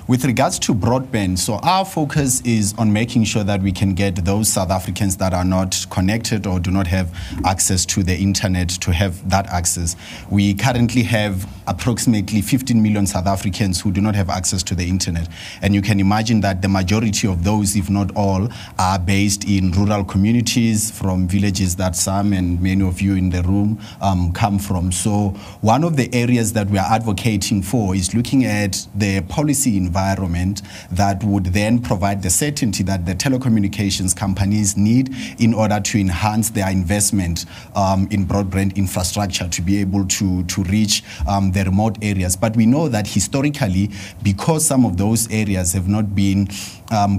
With regards to broadband, so our focus is on making sure that we can get those South Africans that are not connected or do not have access to the internet to have that access. We currently have approximately 15 million South Africans who do not have access to the internet. And you can imagine that the majority of those, if not all, are based in rural communities from villages that some and many of you in the room come from. So one of the areas that we are advocating for is looking at the policy environment that would then provide the certainty that the telecommunications companies need in order to enhance their investment in broadband infrastructure to be able to reach the remote areas. But we know that historically, because some of those areas have not been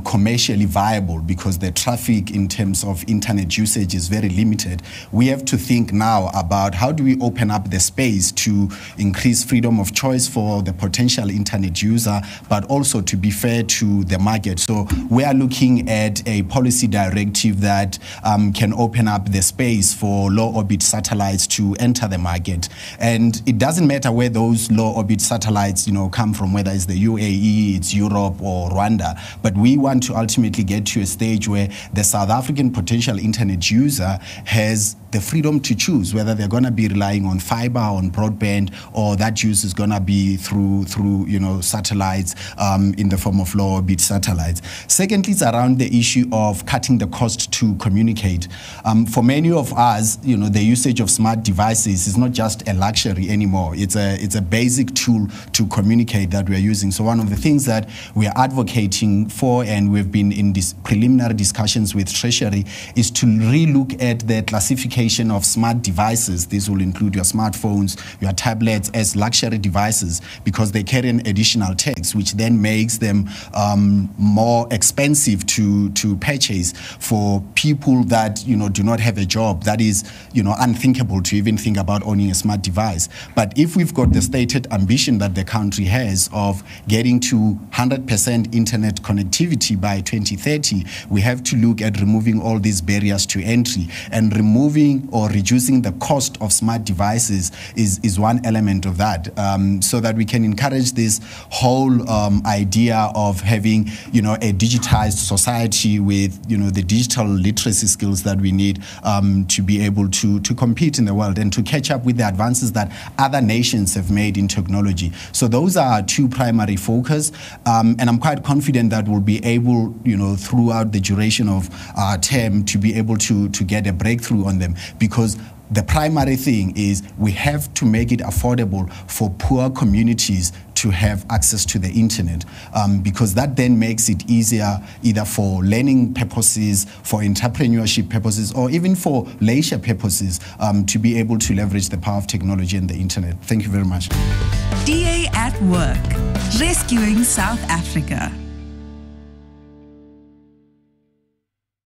commercially viable, because the traffic in terms of internet usage is very limited, we have to think now about how do we open up the space to increase freedom of choice for the potential internet user, but also to be fair to the market. So we are looking at a policy directive that can open up the space for low orbit satellites to enter the market. And it doesn't matter where those low orbit satellites, come from, whether it's the UAE, it's Europe or Rwanda, but we want to ultimately get to a stage where the South African potential internet user has the freedom to choose whether they're going to be relying on fiber, on broadband, or that use is going to be through satellites in the form of low orbit satellites. Secondly, it's around the issue of cutting the cost to communicate. For many of us, the usage of smart devices is not just a luxury anymore. It's a basic tool to communicate that we're using. So one of the things that we are advocating for, and we've been in these preliminary discussions with Treasury, is to relook at the classification of smart devices. This will include your smartphones, your tablets as luxury devices, because they carry an additional tax, which then makes them more expensive to purchase for people that do not have a job. That is unthinkable to even think about owning a smart device. But if we've got the stated ambition that the country has of getting to 100% internet connectivity by 2030, we have to look at removing all these barriers to entry, and removing or reducing the cost of smart devices is one element of that, so that we can encourage this whole idea of having a digitized society with the digital literacy skills that we need to be able to compete in the world and to catch up with the advances that other nations have made in technology. So those are our two primary focus, and I'm quite confident that we'll be able throughout the duration of our term to be able to get a breakthrough on them, because the primary thing is we have to make it affordable for poor communities to have access to the internet, because that then makes it easier either for learning purposes, for entrepreneurship purposes, or even for leisure purposes, to be able to leverage the power of technology and the internet. Thank you very much. DA at Work, rescuing South Africa.